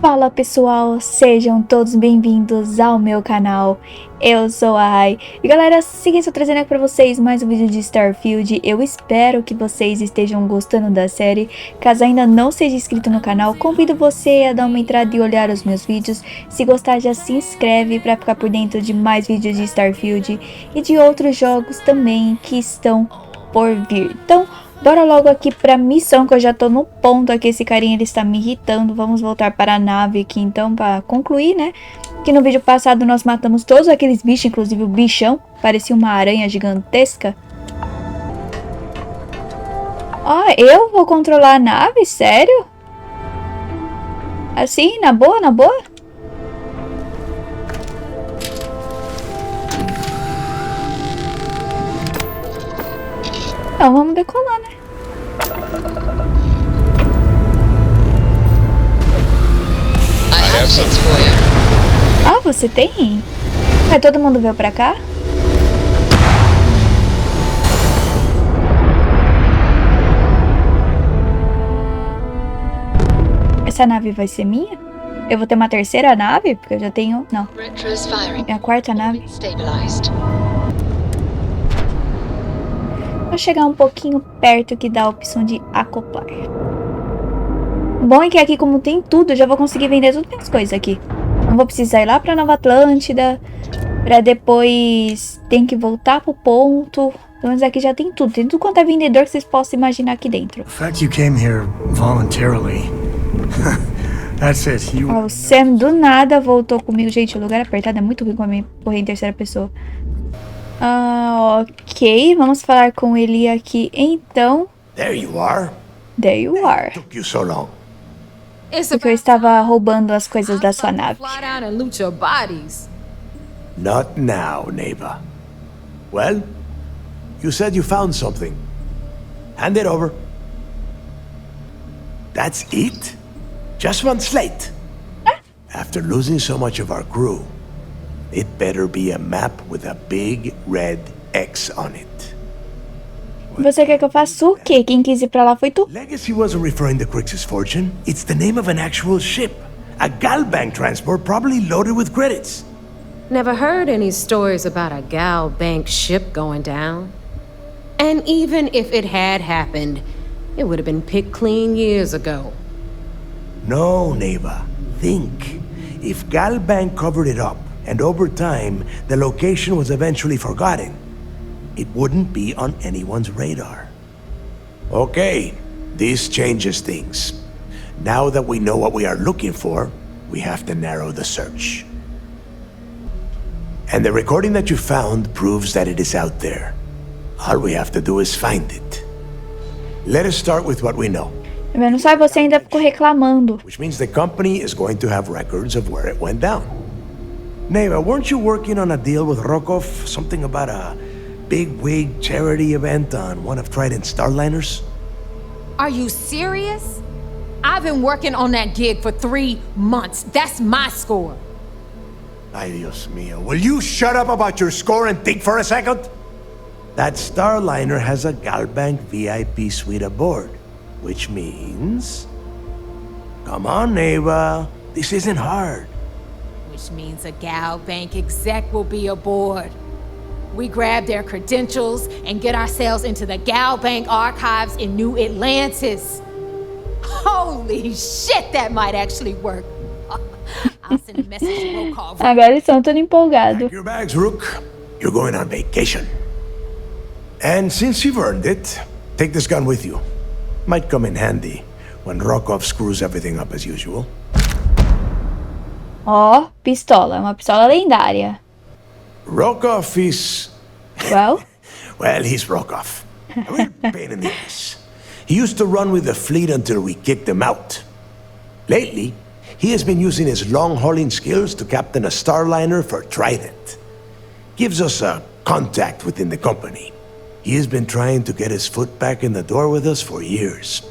Fala pessoal, sejam todos bem-vindos ao meu canal, eu sou a Rai. E galera, seguinte, eu trazendo aqui pra vocês mais um vídeo de Starfield. Eu espero que vocês estejam gostando da série. Caso ainda não seja inscrito no canal, convido você a dar uma entrada e olhar os meus vídeos. Se gostar, já se inscreve pra ficar por dentro de mais vídeos de Starfield e de outros jogos também que estão por vir. Então, bora logo aqui pra missão, que eu já tô no ponto aqui. Esse carinha, ele está me irritando. Vamos voltar para a nave aqui então, pra concluir, né? Que no vídeo passado nós matamos todos aqueles bichos, inclusive o bichão. Parecia uma aranha gigantesca. Ó, eu vou controlar a nave? Sério? Assim, na boa, na boa? Então vamos decolar, né? Ah, você tem? Vai, todo mundo veio pra cá? Essa nave vai ser minha? Eu vou ter uma terceira nave? Porque eu já tenho... Não. É a quarta nave. Vou chegar um pouquinho perto, que dá a opção de acoplar. Bom é que aqui, como tem tudo, eu já vou conseguir vender todas as minhas coisas aqui. Não vou precisar ir lá pra Nova Atlântida, pra depois ter que voltar pro ponto. Pelo menos aqui já tem tudo. Tem tudo quanto é vendedor que vocês possam imaginar aqui dentro. fact you came here voluntarily. That's it. Ó, o Sam do nada voltou comigo. Gente, o lugar apertado é muito ruim com a minha correr em terceira pessoa. Ok, vamos falar com ele aqui então. There you are. There you are. Took you so long. Porque eu estava roubando as coisas da sua nave. Not now, neighbor. Well, you said you found something. Hand it over. That's it? Just one slate? After losing so much of our crew, it better be a map with a big red X on it. Você quer que eu faça o quê? Quem quis ir pra lá foi tu. Legacy wasn't referring to Crix's fortune. It's the name of an actual ship. A Galbank transport, probably loaded with credits. Never heard any stories about a Gal Bank ship going down. And even if it had happened, it would have been picked clean years ago. No, neighbor. Think. If Galbank covered it up, and over time, the location was eventually forgotten, it wouldn't be on anyone's radar. Okay, this changes things. Now that we know what we are looking for, we have to narrow the search. And the recording that you found proves that it is out there. All we have to do is find it. Let us start with what we know. Não sabe, você ainda ficou reclamando. Which means the company is going to have records of where it went down. Neighbor, weren't you working on a deal with Rokov? Something about a big-wig charity event on one of Trident's starliners? Are you serious? I've been working on that gig for 3 months. That's my score. Ay, Dios mío. Will you shut up about your score and think for a second? That starliner has a Galbank VIP suite aboard, which means... Come on, neighbor. This isn't hard. Which means a Gal Bank exec will be aboard. We grab their credentials and get ourselves into the Gal Bank archives in New Atlantis. Holy shit, that might actually work. I'll send a message to Rokov. Agora eles estão todos empolgados. Pack your bags, Rook. You're going on vacation. And since you've earned it, take this gun with you. Might come in handy when Rokov screws everything up as usual. Ó, pistola. Uma pistola lendária. Rokov is... Well? Well, he's Rokov. A real pain in the ass. He used to run with the fleet until we kicked him out. Lately, he has been using his long-hauling skills to captain a starliner for Trident. Gives us a contact within the company. He has been trying to get his foot back in the door with us for years.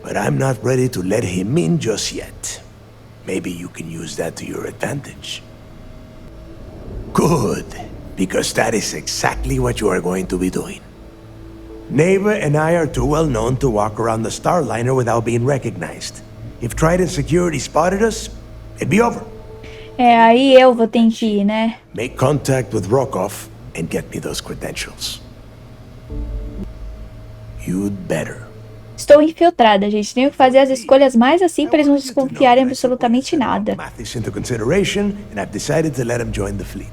But I'm not ready to let him in just yet. Maybe you can use that to your advantage. Good, because that is exactly what you are going to be doing. Neva and I are too well known to walk around the Starliner without being recognized. If Trident Security spotted us, it'd be over. É, aí eu vou ter que ir, né? Make contact with Rokoff and get me those credentials. You'd better. Estou infiltrada, gente. Tenho que fazer as escolhas mais assim para eles não desconfiarem absolutamente nada. Mathis into consideration, and I've decided to let him join the fleet.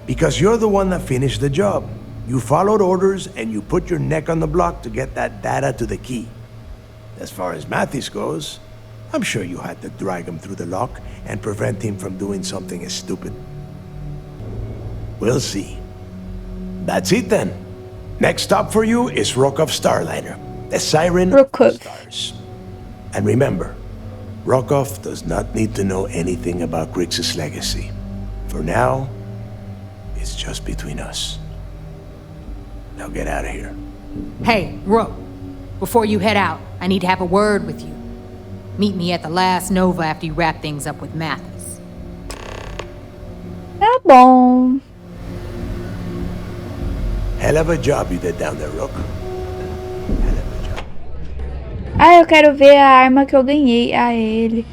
Because you're the one that finished the job. You followed orders and you put your neck on the block to get that data to the key. As far as Mathis goes, I'm sure you had to drag him through the lock and prevent him from doing something as stupid. We'll see. That's it then. Next stop for you is Rokoff Starliner, the siren of the stars. And remember, Rokoff does not need to know anything about Grixis' legacy. For now, it's just between us. Now get out of here. Hey, Rook, before you head out, I need to have a word with you. Meet me at the last Nova after you wrap things up with Mathis. Tá bom. Hell of a job you did down there, Rook. Hell of a job. Ah, eu quero ver a arma que eu ganhei. Ah, ele.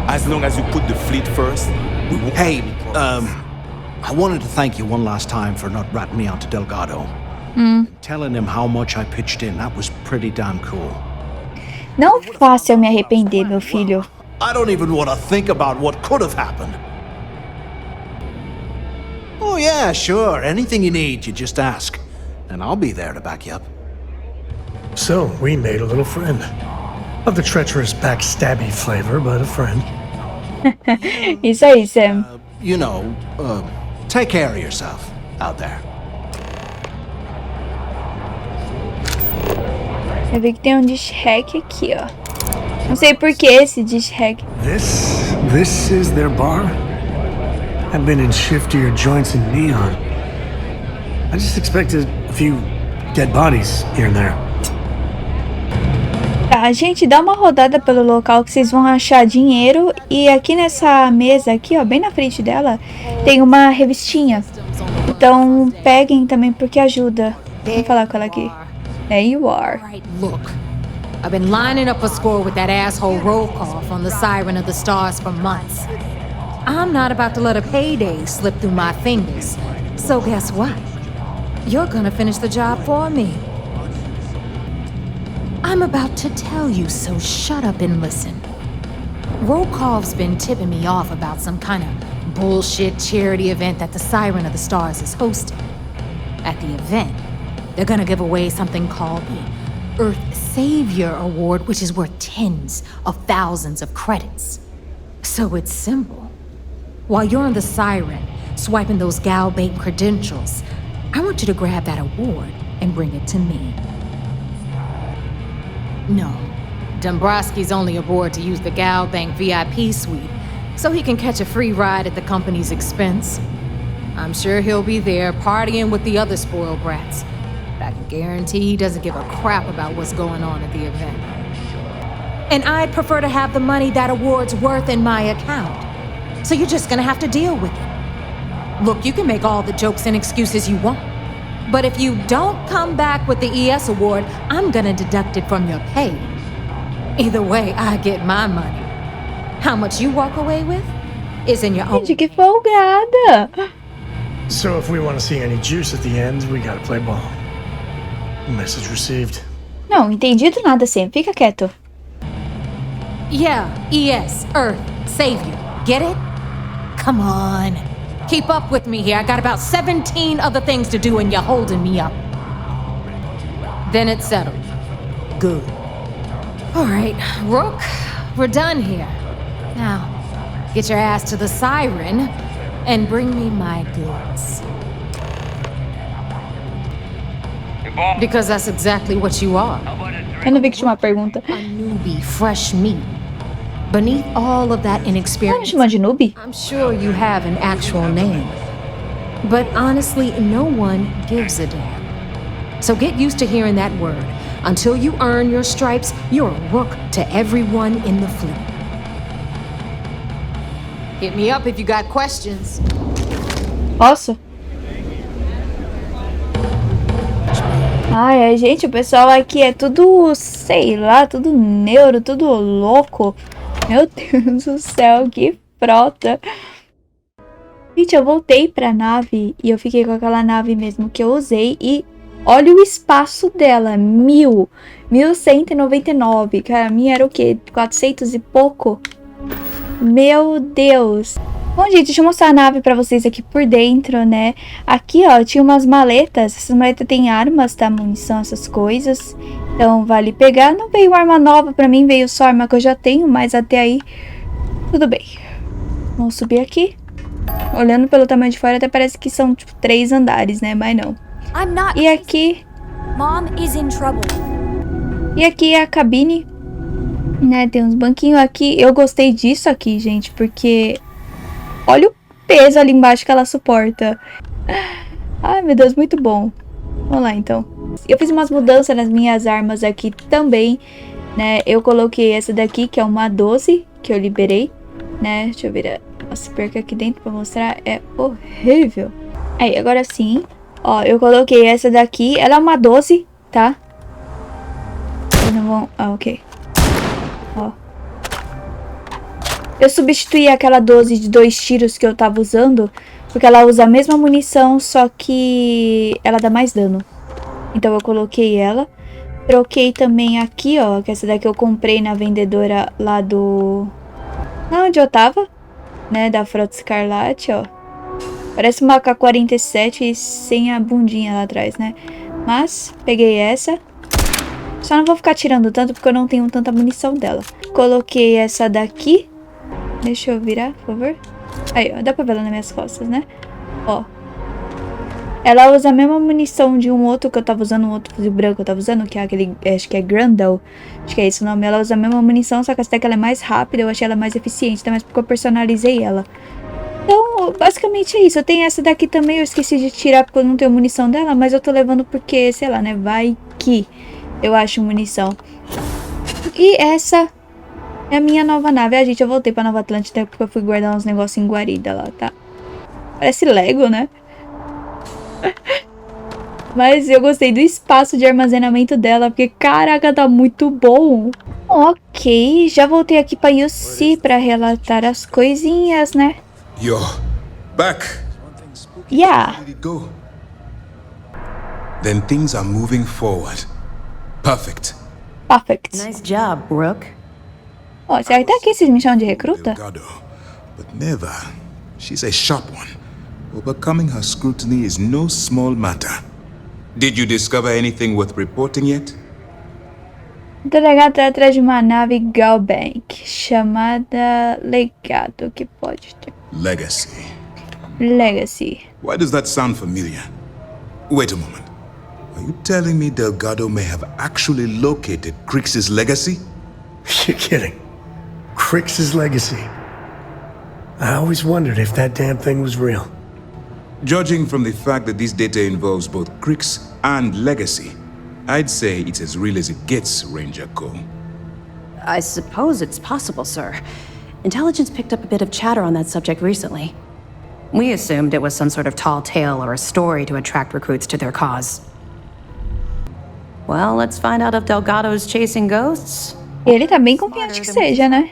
As long as you put the fleet first, we won't. Hey, I wanted to thank you one last time for not ratting me out to Delgado. Telling him how much I pitched in, that was pretty damn cool. Não faça eu me arrepender, meu filho. I don't even want to think about what could have happened. Oh yeah, sure. Anything you need, you just ask. And I'll be there to back you up. So, we made a little friend. Of the treacherous backstabby flavor, but a friend. Isso aí, Sam. You know, take care of yourself out there. Eu vi que tem um dish hack aqui, ó. Não sei por que esse dish hack. This is their bar? I've been in shiftier joints in Neon. I just expected a few dead bodies here and there. Tá, gente, dá uma rodada pelo local que vocês vão achar dinheiro. E aqui nessa mesa aqui, ó, bem na frente dela, tem uma revistinha. Então, peguem também porque ajuda. Vamos falar com ela aqui. There you are. Right, look. I've been lining up a score with that asshole Rokoff on the Siren of the Stars for months. I'm not about to let a payday slip through my fingers. So guess what? You're gonna finish the job for me. I'm about to tell you, so shut up and listen. Rokoff's been tipping me off about some kind of bullshit charity event that the Siren of the Stars is hosting. At the event, they're gonna give away something called the Earth Savior Award, which is worth tens of thousands of credits. So it's simple. While you're on the Siren, swiping those Gal Bank credentials, I want you to grab that award and bring it to me. No, Dombrowski's only aboard to use the Gal Bank VIP suite, so he can catch a free ride at the company's expense. I'm sure he'll be there partying with the other spoiled brats, but I can guarantee he doesn't give a crap about what's going on at the event. And I'd prefer to have the money that award's worth in my account. So you're just gonna have to deal with it. Look, you can make all the jokes and excuses you want, but if you don't come back with the ES award, I'm gonna deduct it from your pay. Either way, I get my money. How much you walk away with is in your own. Gente, que folgada. So if we want to see any juice at the end, we gotta play ball. Message received. Não, entendido nada, Sam. Fica quieto. Yeah, ES, Earth, Savior. Get it? Come on. Keep up with me here. I got about 17 other things to do and you're holding me up. Then it's settled. Good. All right, Rook, we're done here. Now, get your ass to the Siren and bring me my goods. Because that's exactly what you are. Eu não vi que tinha uma pergunta. A newbie, fresh meat. Beneath all of that Ela me inexperience, chamou de noob? I'm sure you have an actual name. But honestly, no one gives a damn. So get used to hearing that word. Until you earn your stripes, you're a rook to everyone in the fleet. Hit me up if you got questions. Posso? Ai, gente, o pessoal aqui é tudo, sei lá, tudo neuro, tudo louco. Meu Deus do céu, que frota. Gente, eu voltei pra nave e eu fiquei com aquela nave mesmo que eu usei e olha o espaço dela, 1199. Cara, a minha era o quê? 400 e pouco? Meu Deus. Bom, gente, deixa eu mostrar a nave pra vocês aqui por dentro, né? Aqui, ó, tinha umas maletas. Essas maletas têm armas, tá? Munição, essas coisas. Então, vale pegar. Não veio arma nova pra mim, veio só arma que eu já tenho, mas até aí, tudo bem. Vamos subir aqui. Olhando pelo tamanho de fora, até parece que são, tipo, 3 andares, né? Mas não. E aqui... Mom is in trouble. E aqui é a cabine, né? Tem uns banquinhos aqui. Eu gostei disso aqui, gente, porque... Olha o peso ali embaixo que ela suporta. Ai, meu Deus, muito bom. Vamos lá, então. Eu fiz umas mudanças nas minhas armas aqui também, né? Eu coloquei essa daqui, que é uma 12, que eu liberei, né? Deixa eu virar. Nossa, perca aqui dentro pra mostrar. É horrível. Aí, agora sim. Ó, eu coloquei essa daqui. Ela é uma 12, tá? Vocês não vão... Ah, ok. Ó. Eu substituí aquela 12 de 2 tiros que eu tava usando, porque ela usa a mesma munição, só que ela dá mais dano. Então eu coloquei ela. Troquei também aqui, ó, que essa daqui eu comprei na vendedora lá do... Lá onde eu tava, né, da Frota Escarlate, ó. Parece uma AK-47 sem a bundinha lá atrás, né? Mas, peguei essa. Só não vou ficar tirando tanto, porque eu não tenho tanta munição dela. Coloquei essa daqui. Deixa eu virar, por favor. Aí, ó, dá pra ver ela nas minhas costas, né? Ó. Ela usa a mesma munição de um outro que eu tava usando, um outro fuzil branco que eu tava usando, que é aquele, acho que é Grandal. Acho que é esse o nome. Ela usa a mesma munição, só que essa daqui ela é mais rápida, eu achei ela mais eficiente, também porque eu personalizei ela. Então, basicamente é isso. Eu tenho essa daqui também, eu esqueci de tirar porque eu não tenho munição dela, mas eu tô levando porque, sei lá, né, vai que eu acho munição. E essa... é a minha nova nave. Ah, gente, eu voltei pra Nova Atlântida porque eu fui guardar uns negócios em guarida lá, tá? Parece Lego, né? Mas eu gostei do espaço de armazenamento dela, porque, caraca, tá muito bom. Ok, já voltei aqui pra UC pra relatar as coisinhas, né? You're back. Yeah. Where did it go? Then things are moving forward. Perfect. Perfect. Nice job, Brooke. Ó, será que tá aqui? Vocês me chamam de recruta? Delgado, but never. She's a sharp one. Overcoming her scrutiny is no small matter. Did you discover anything worth reporting yet? O delegado tá atrás de uma nave Galbank chamada Legado, que pode ter. Legacy. Legacy. Why does that sound familiar? Wait a moment. Are you telling me Delgado may have actually located Crix's legacy? You're kidding. Crix's legacy. I always wondered if that damn thing was real. Judging from the fact that this data involves both Crix and legacy, I'd say it's as real as it gets, Ranger Cole. I suppose it's possible, sir. Intelligence picked up a bit of chatter on that subject recently. We assumed it was some sort of tall tale or a story to attract recruits to their cause. Well, let's find out if Delgado's chasing ghosts. Ele tá bem confiante que seja, né?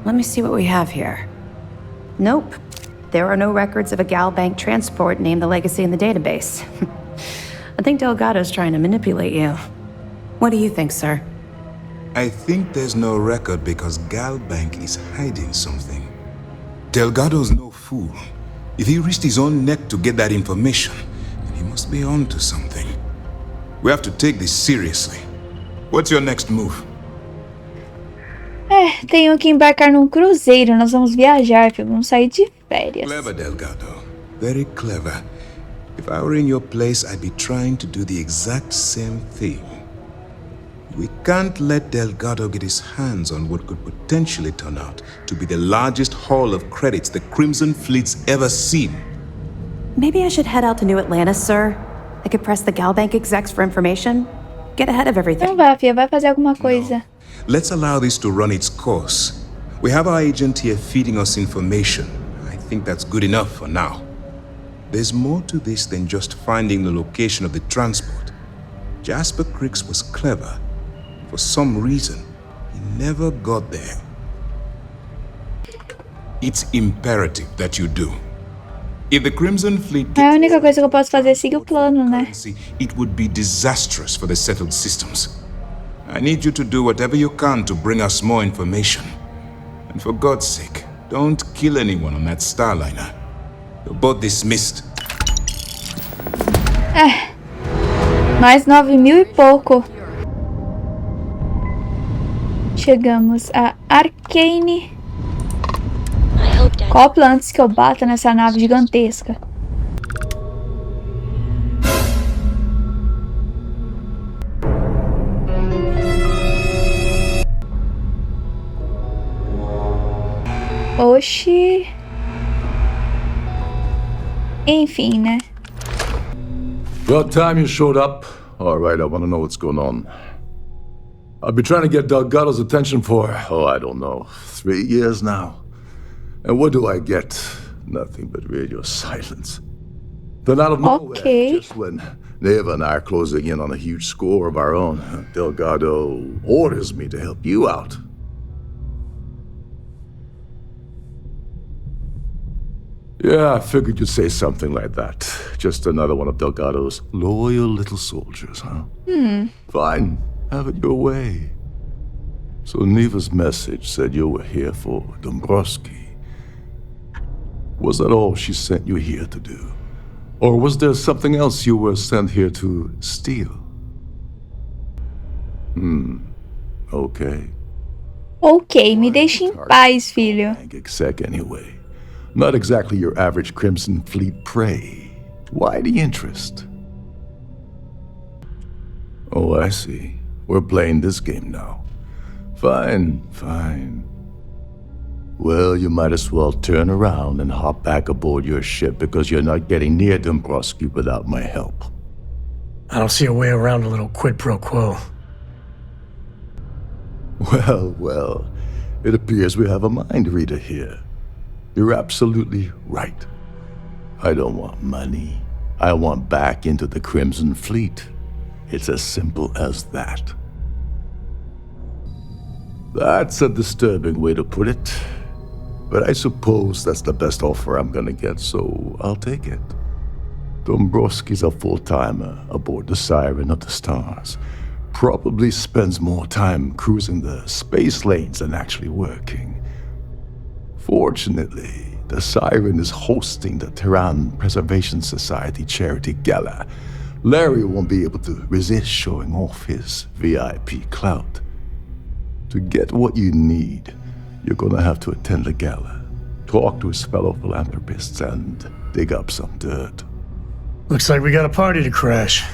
Let me see what we have here. Nope. There are no records of a Gal Bank transport named the Legacy in the database. I think Delgado's trying to manipulate you. What do you think, sir? I think there's no record because Gal Bank is hiding something. Delgado's no fool. If he risked his own neck to get that information, then he must be onto something. We have to take this seriously. What's your next move? Tenho que embarcar num cruzeiro. Nós vamos viajar, filho. Vamos sair de férias. Clever, Delgado. Very clever. If I were in your place, I'd be trying to do the exact same thing. We can't let Delgado get his hands on what could potentially turn out to be the largest haul of credits the Crimson Fleet's ever seen. Maybe I should head out to New Atlantis, sir. I could press the Gal Bank execs for information. Get ahead of everything. Então vá, filha. Vai fazer alguma coisa. Let's allow this to run its course. We have our agent here feeding us information. I think that's good enough for now. There's more to this than just finding the location of the transport. Jasper Cricks was clever. For some reason, he never got there. It's imperative that you do. If the Crimson Fleet É a única coisa que eu posso fazer é seguir o plano, né? it would be disastrous for the settled systems. I need you to do whatever you can to bring us more information. And for God's sake, don't kill anyone on that Starliner. You're both dismissed. Mais 9.000 e pouco. Chegamos a Arcane. Copla antes que eu bata nessa nave gigantesca. Oxi. Enfim, né? About time you showed up. All right, I want to know what's going on. I've been trying to get Delgado's attention for, I don't know, 3 years now. And what do I get? Nothing but radio silence. Then out of nowhere, just when Neva and I are closing in on a huge score of our own, Delgado orders me to help you out. Yeah, I figured you'd say something like that. Just another one of Delgado's loyal little soldiers, huh? Fine, have it your way. So Neva's message said you were here for Dombrowski. Was that all she sent you here to do? Or was there something else you were sent here to steal? Okay. Ok, me deixe em paz, filho. Exec anyway. Not exactly your average Crimson Fleet prey. Why the interest? Oh, I see. We're playing this game now. Fine, fine. Well, you might as well turn around and hop back aboard your ship because you're not getting near Dombrowski without my help. I don't see a way around a little quid pro quo. Well, it appears we have a mind reader here. You're absolutely right. I don't want money. I want back into the Crimson Fleet. It's as simple as that. That's a disturbing way to put it. But I suppose that's the best offer I'm gonna get, so I'll take it. Dombrowski's a full-timer aboard the Siren of the Stars. Probably spends more time cruising the space lanes than actually working. Fortunately, the Siren is hosting the Tehran Preservation Society charity gala. Larry won't be able to resist showing off his VIP clout. To get what you need, you're gonna have to attend the gala, talk to his fellow philanthropists, and dig up some dirt. Looks like we got a party to crash.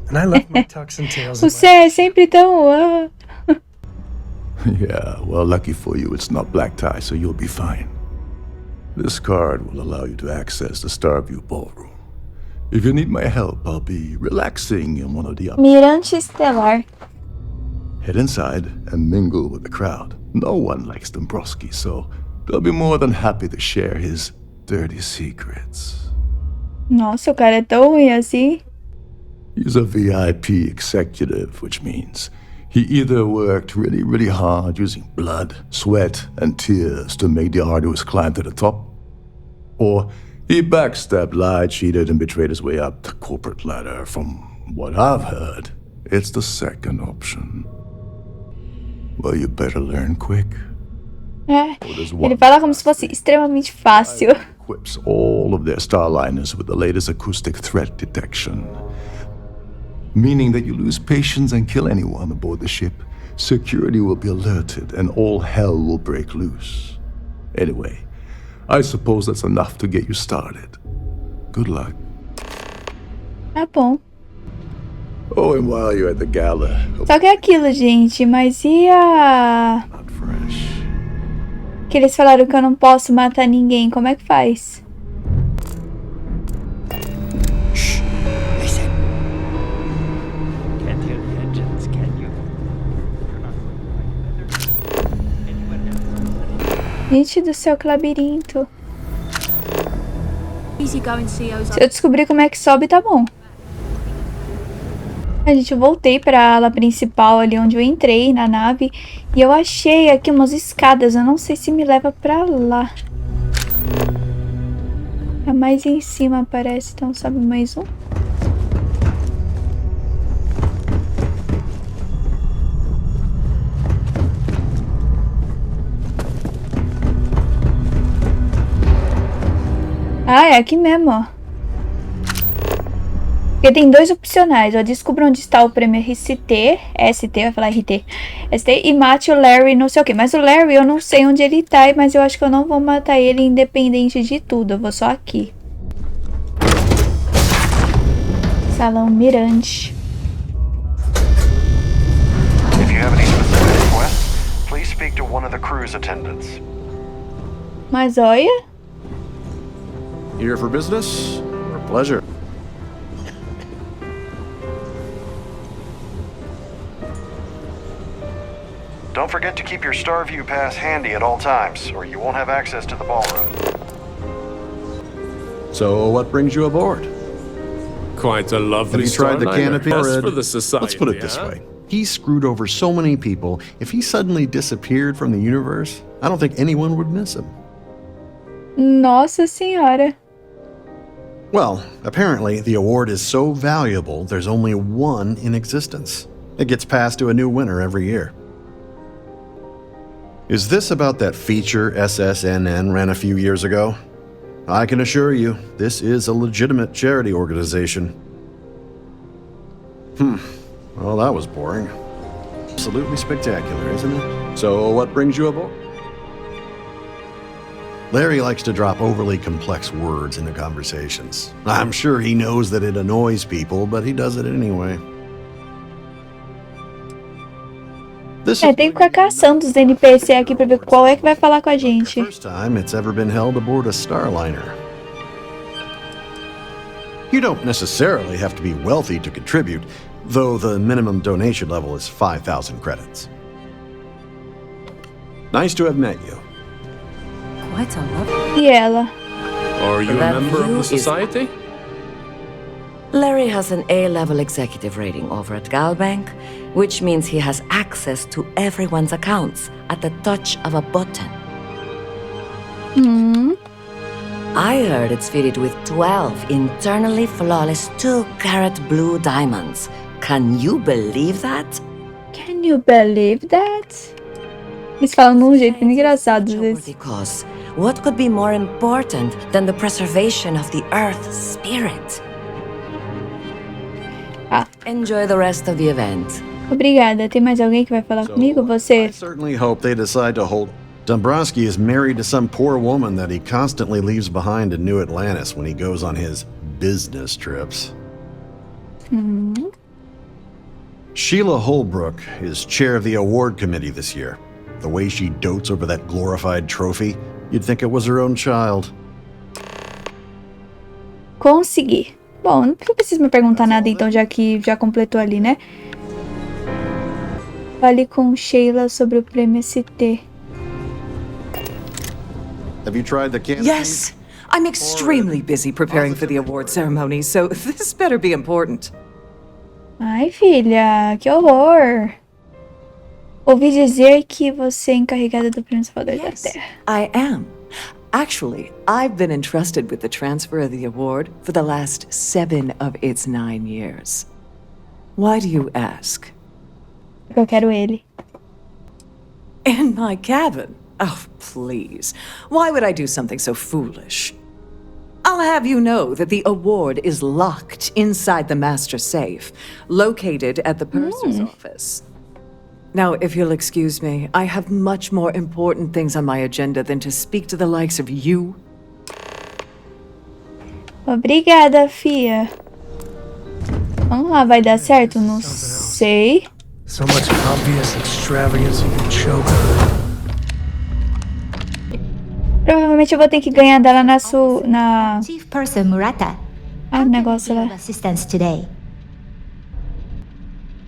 And I left my tux and tails. Você é sempre tão... Yeah, well, lucky for you, it's not black tie, so you'll be fine. This card will allow you to access the Starview Ballroom. If you need my help, I'll be relaxing in one of the Mirante Estelar. Head inside and mingle with the crowd. No one likes Dombrowski, so they'll be more than happy to share his dirty secrets. Nossa, o cara é tão ruim assim. He's a VIP executive, which means he either worked really, really hard using blood, sweat, and tears to make the arduous climb to the top, or he backstabbed, lied, cheated, and betrayed his way up the corporate ladder. From what I've heard, it's the second option. Well, you better learn quick. Ele fala como se fosse extremamente fácil. Equips all of their Starliners with the latest acoustic threat detection. Meaning that you lose patience and kill anyone aboard the ship, security will be alerted and all hell will break loose. Anyway, I suppose that's enough to get you started. Good luck. Tá bom. Oh, and while you're at the gala... Só que é aquilo, gente, mas e a... Not fresh. Que eles falaram que eu não posso matar ninguém, como é que faz? Gente do céu, que labirinto. Se eu descobrir como é que sobe, tá bom. A gente voltei pra ala principal ali onde eu entrei na nave. E eu achei aqui umas escadas. Eu não sei se me leva pra lá. É mais em cima, parece. Então sobe mais um. Ah, é aqui mesmo, ó. Porque tem dois opcionais, ó. Descubra onde está o prêmio RCT. ST, vai falar RT. ST e mate o Larry, não sei o que. Mas o Larry eu não sei onde ele tá, mas eu acho que eu não vou matar ele independente de tudo. Eu vou só aqui. Salão Mirante. If you have any specific requests, please speak to one of the cruise attendants. Mas olha. Here for business or pleasure? Don't forget to keep your Starview pass handy at all times, or you won't have access to the ballroom. So, what brings you aboard? Quite a lovely Have you tried the canopy? for the society, Let's put it this way. He screwed over so many people. If he suddenly disappeared from the universe, I don't think anyone would miss him. Nossa Senhora. Well, apparently the award is so valuable, there's only one in existence. It gets passed to a new winner every year. Is this about that feature SSNN ran a few years ago? I can assure you, this is a legitimate charity organization. Well, that was boring. Absolutely spectacular, isn't it? So, what brings you aboard? Larry likes to drop overly complex words into conversations. I'm sure he knows that it annoys people, but he does it anyway. Tem que ficar caçando os NPC aqui pra ver qual é que vai falar com a gente. First time it's ever been held aboard a Starliner. You don't necessarily have to be wealthy to contribute, though the minimum donation level is 5,000 credits. Nice to have met you. Quite a lot. E ela? Are you a member of the society? Larry has an A-level executive rating over at Galbank, which means he has access to everyone's accounts at the touch of a button. I heard it's fitted with 12 internally flawless 2-carat blue diamonds. Can you believe that? Can you believe that? Eles falam de um jeito bem engraçado às vezes. Because what could be more important than the preservation of the Earth's spirit? Enjoy the rest of the event. Obrigada. Tem mais alguém que vai falar comigo? Você? I certainly hope they decide to hold. Dombrowski is married to some poor woman that he constantly leaves behind in New Atlantis when he goes on his business trips. Sheila Holbrook is chair of the award committee this year. The way she dotes over that glorified trophy, you'd think it was her own child. Consegui. Bom, não preciso me perguntar nada então, já que já completou ali, né? Fale com Sheila sobre o prêmio ST. Have you tried the canopy? Yes. I'm extremely busy preparing for the award ceremony, so this better be important. Ai, filha, que horror. Ouvi dizer que você é encarregada do prêmio Salvador da Terra. I am. Actually, I've been entrusted with the transfer of the award for the last 7 of its 9 years. Why do you ask? Porque eu quero ele. In my cabin? Oh, please. Why would I do something so foolish? I'll have you know that the award is locked inside the master safe, located at the purser's office. Now, if you'll excuse me, I have much more important things on my agenda than to speak to the likes of you. Obrigada, fia. Vamos lá, vai dar certo? Não sei. So much obvious extravagance you can choke on. Provavelmente eu vou ter que ganhar dela na Chief Person Murata. Ah, negócio lá. Assistance today.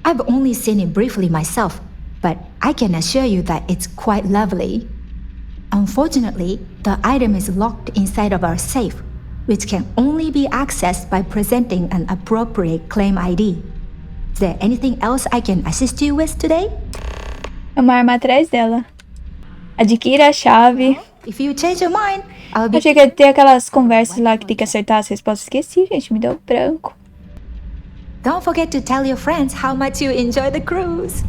I've only seen it briefly myself, but I can assure you that it's quite lovely. Unfortunately, the item is locked inside of our safe, which can only be accessed by presenting an appropriate claim ID. Is there anything else I can assist you with today? É uma arma atrás dela. Adquira a chave. If you change your mind, I'll be... Achei que ia ter aquelas conversas lá que tem que acertar as respostas. Esqueci, gente. Me deu branco. Don't forget to tell your friends how much you enjoy the cruise.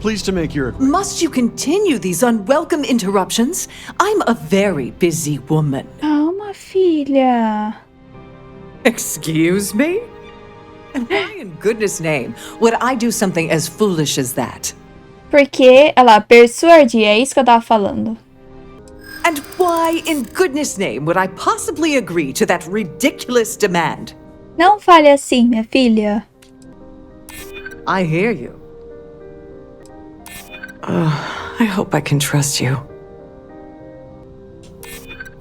Pleased to make your... Must you continue these unwelcome interruptions? I'm a very busy woman. Calma, filha. Excuse me? And why in goodness name would I do something as foolish as that? Porque ela persuade, é isso que eu tava falando. And why in goodness name would I possibly agree to that ridiculous demand? Não fale assim, minha filha. I hear you. I hope I can trust you.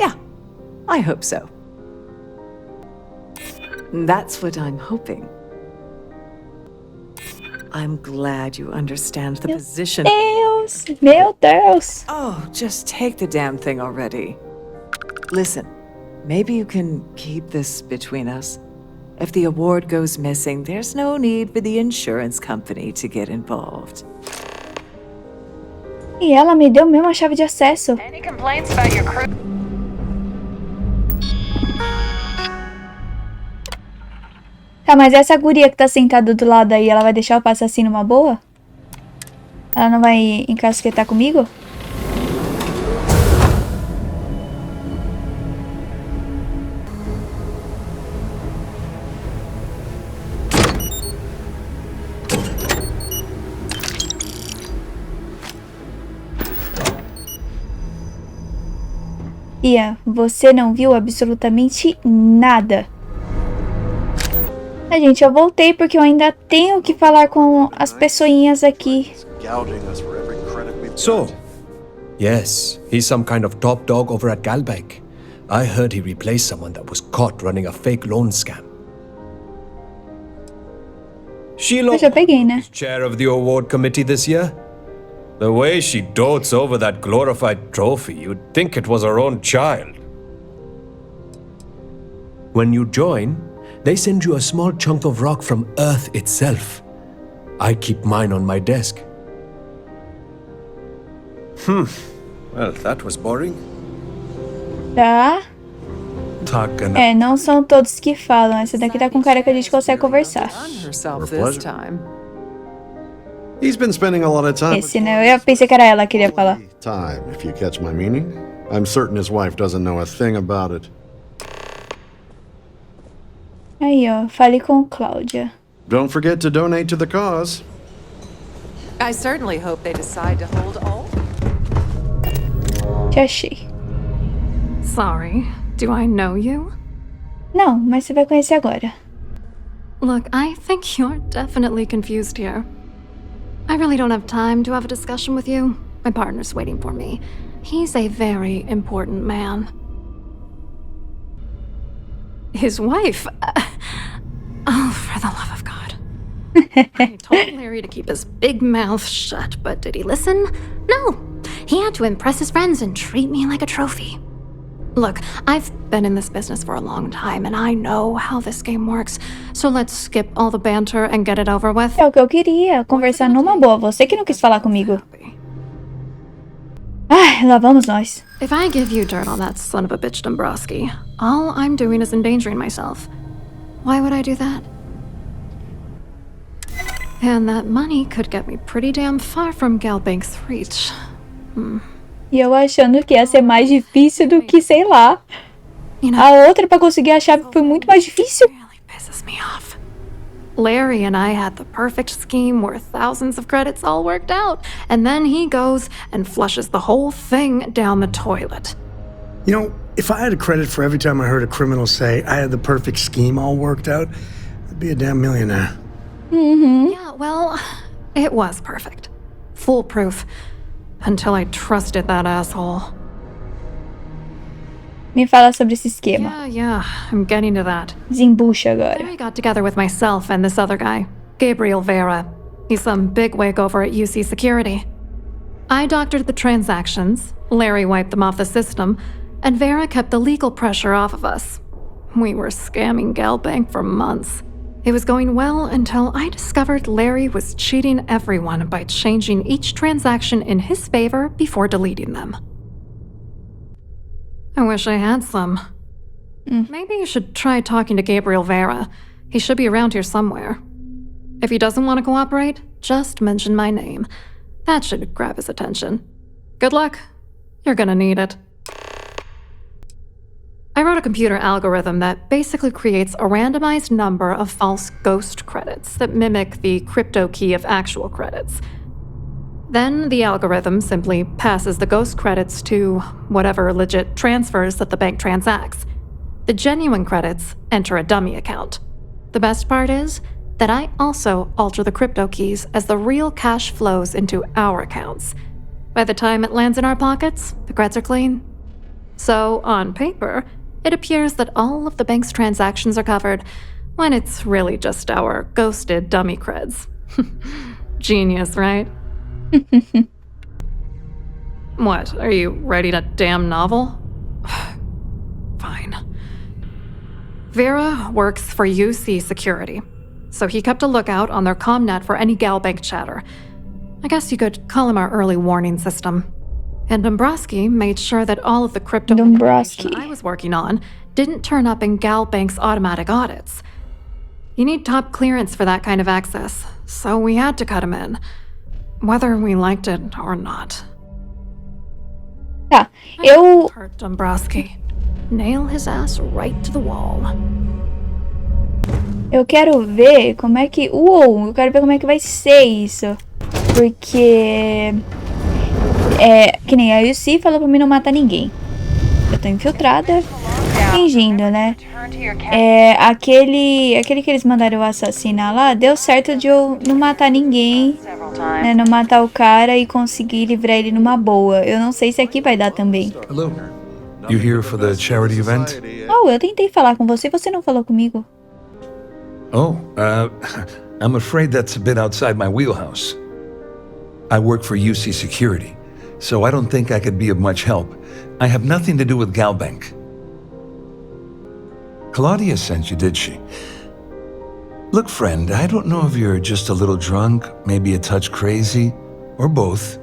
Yeah, I hope so. That's what I'm hoping. I'm glad you understand the position. Meu Deus. Oh, just take the damn thing already. Listen, maybe you can keep this between us. If the award goes missing, there's no need for the insurance company to get involved. E ela me deu mesmo a chave de acesso. Any complaints about your crew? Tá, mas essa guria que tá sentada do lado aí, ela vai deixar eu passar assim numa boa? Ela não vai encasquetar comigo? Ia, você não viu absolutamente nada. Gente, eu voltei porque eu ainda tenho que falar com as pessoinhas aqui. So, yes, he's some kind of top dog over at Galbank. I heard he replaced someone that was caught running a fake loan scam. Sheila Eu já peguei, né? is chair of the award committee this year. The way she dotes over that glorified trophy, you'd think it was her own child. When you join, they send you a small chunk of rock from Earth itself. I keep mine on my desk. Well, that was boring. Tá. Talking. É, não são todos que falam. Essa daqui tá com cara que a gente consegue conversar. He's been spending a lot of time. Esse, né? Eu pensei que era ela que queria falar. Time, if you catch my meaning. I'm certain his wife doesn't know a thing about it. Aí, ó. Fale com Cláudia. Don't forget to donate to the cause. I certainly hope they decide to hold all. Te achei. Sorry, do I know you? Não, mas você vai conhecer agora. Look, I think you're definitely confused here. I really don't have time to have a discussion with you. My partner's waiting for me. He's a very important man. His wife? Oh, for the love of God. I told Larry to keep his big mouth shut, but did he listen? No. He had to impress his friends and treat me like a trophy. Look, I've been in this business for a long time, and I know how this game works. So let's skip all the banter and get it over with. É o que eu queria, conversar numa boa. Você que não quis falar comigo. Ai, lá vamos nós. If I give you dirt on that son of a bitch Dombrowski, all I'm doing is endangering myself. Why would I do that? And that money could get me pretty damn far from Galbank's reach. E eu achando que ia ser mais difícil do que, sei lá. A outra pra conseguir a chave foi muito mais difícil. Pisses me off. Larry and I had the perfect scheme where thousands of credits all worked out, and then he goes and flushes the whole thing down the toilet. You know, if I had a credit for every time I heard a criminal say I had the perfect scheme all worked out, I'd be a damn millionaire. Yeah, well, it was perfect. Foolproof. Until I trusted that asshole. Me fala sobre esse esquema. Yeah, I'm getting to that. Desembucha agora. Larry got together with myself and this other guy, Gabriel Vera. He's some bigwig over at UC Security. I doctored the transactions, Larry wiped them off the system, and Vera kept the legal pressure off of us. We were scamming Galbank for months. It was going well until I discovered Larry was cheating everyone by changing each transaction in his favor before deleting them. I wish I had some. Maybe you should try talking to Gabriel Vera. He should be around here somewhere. If he doesn't want to cooperate, just mention my name. That should grab his attention. Good luck. You're gonna need it. I wrote a computer algorithm that basically creates a randomized number of false ghost credits that mimic the crypto key of actual credits. Then the algorithm simply passes the ghost credits to whatever legit transfers that the bank transacts. The genuine credits enter a dummy account. The best part is that I also alter the crypto keys as the real cash flows into our accounts. By the time it lands in our pockets, the creds are clean. So, on paper, it appears that all of the bank's transactions are covered, when it's really just our ghosted dummy creds. Genius, right? What, are you writing a damn novel? Fine. Vera works for UC Security, so he kept a lookout on their commnet for any Galbank chatter. I guess you could call him our early warning system. And Dombrowski made sure that all of the crypto information I was working on didn't turn up in Galbank's automatic audits. You need top clearance for that kind of access, so we had to cut him in, whether we liked it or not. Tá, eu... Hurt Dombrowski. Nail his ass right to the wall. Eu quero ver como é que... Uou, eu quero ver como é que vai ser isso. Porque... que nem a UC falou pra mim não matar ninguém. Eu tô infiltrada, fingindo, né? Aquele que eles mandaram eu assassinar lá, deu certo de eu não matar ninguém, né? Não matar o cara e conseguir livrar ele numa boa. Eu não sei se aqui vai dar também. Hello. You here for the charity event? Oh, eu tentei falar com você e você não falou comigo. Oh, I'm afraid that's a bit outside my wheelhouse. I work for UC Security, so I don't think I could be of much help. I have nothing to do with Galbank. Claudia sent you, did she? Look, friend, I don't know if you're just a little drunk, maybe a touch crazy, or both.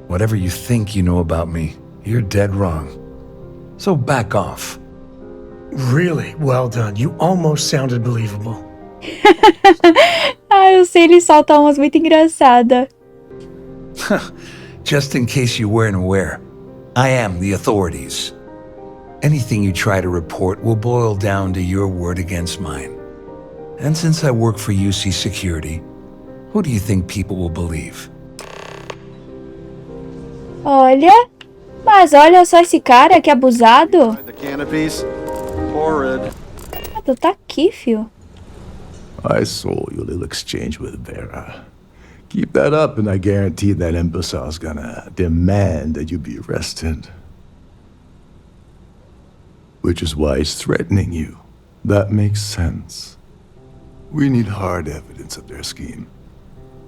Whatever you think you know about me, you're dead wrong. So back off. Really well done. You almost sounded believable. Eu sei, ele solta umas muito engraçadas. Just in case you weren't aware, I am the authorities. Anything you try to report will boil down to your word against mine. And since I work for UC Security, who do you think people will believe? Olha, mas olha só esse cara, que abusado. Tu tá aqui, fio. I saw your little exchange with Vera. Keep that up and I guarantee that imbecile's gonna demand that you be arrested. Which is why he's threatening you. That makes sense. We need hard evidence of their scheme.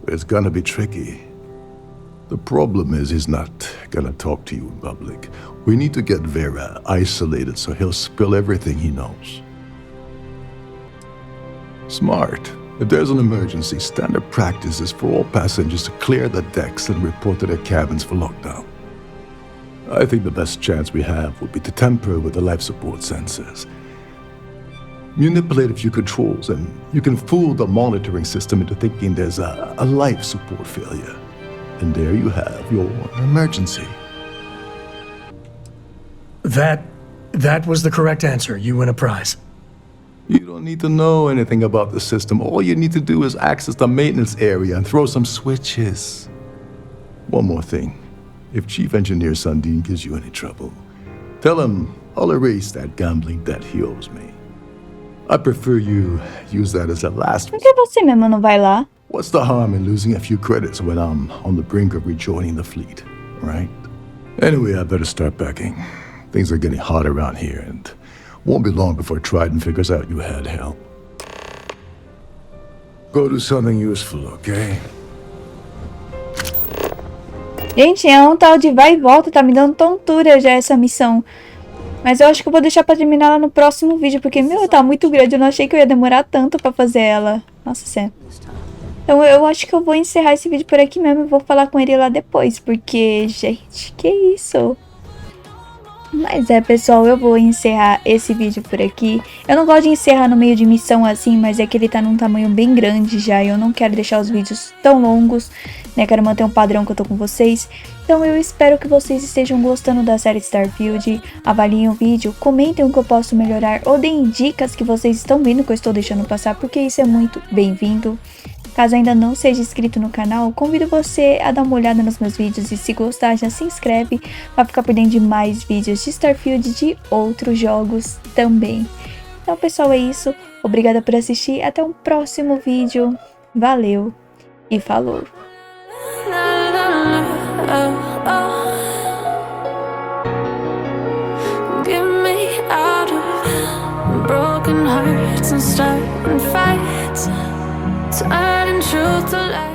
It's gonna be tricky. The problem is he's not gonna talk to you in public. We need to get Vera isolated so he'll spill everything he knows. Smart. If there's an emergency, standard practice is for all passengers to clear the decks and report to their cabins for lockdown. I think the best chance we have would be to tamper with the life support sensors. Manipulate a few controls and you can fool the monitoring system into thinking there's a life support failure. And there you have your emergency. That was the correct answer. You win a prize. You don't need to know anything about the system. All you need to do is access the maintenance area and throw some switches. One more thing. If Chief Engineer Sundin gives you any trouble, tell him I'll erase that gambling debt he owes me. I prefer you use that as a last... Por que você mesmo não vai lá? What's the harm in losing a few credits when I'm on the brink of rejoining the fleet, right? Anyway, I better start packing. Things are getting hot around here and won't be long before Trident figures out you had help. Go do something useful, okay? Gente, é um tal de vai e volta, tá me dando tontura já essa missão. Mas eu acho que eu vou deixar pra terminar ela no próximo vídeo, porque, meu, tá muito grande. Eu não achei que eu ia demorar tanto pra fazer ela. Nossa, sério. Então eu acho que eu vou encerrar esse vídeo por aqui mesmo e vou falar com ele lá depois, porque, gente, que isso? Mas pessoal, eu vou encerrar esse vídeo por aqui. Eu não gosto de encerrar no meio de missão assim, mas é que ele tá num tamanho bem grande já e eu não quero deixar os vídeos tão longos, né? Quero manter um padrão que eu tô com vocês. Então eu espero que vocês estejam gostando da série Starfield. Avaliem o vídeo, comentem o que eu posso melhorar ou deem dicas que vocês estão vendo que eu estou deixando passar, porque isso é muito bem-vindo. Caso ainda não seja inscrito no canal, convido você a dar uma olhada nos meus vídeos e se gostar já se inscreve para ficar por dentro de mais vídeos de Starfield e de outros jogos também. Então pessoal, é isso. Obrigada por assistir, até um próximo vídeo. Valeu e falou! Turning truth to life.